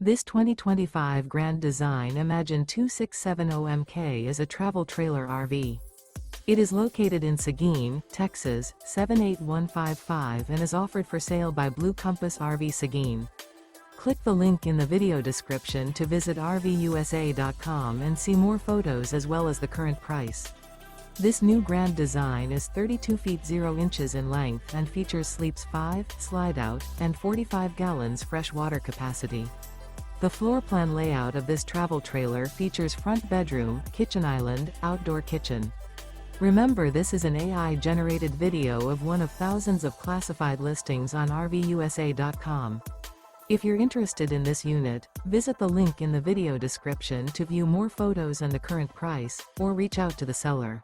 This 2025 Grand Design Imagine 2670MK is a travel trailer RV. It is located in Seguin, Texas, 78155 and is offered for sale by Blue Compass RV Seguin. Click the link in the video description to visit RVUSA.com and see more photos as well as the current price. This new Grand Design is 32 feet 0 inches in length and features sleeps 5, Slideout, and 45 gallons fresh water capacity. The floor plan layout of this travel trailer features front bedroom, kitchen island, outdoor kitchen. Remember, this is an AI-generated video of one of thousands of classified listings on RVUSA.com. If you're interested in this unit, visit the link in the video description to view more photos and the current price, or reach out to the seller.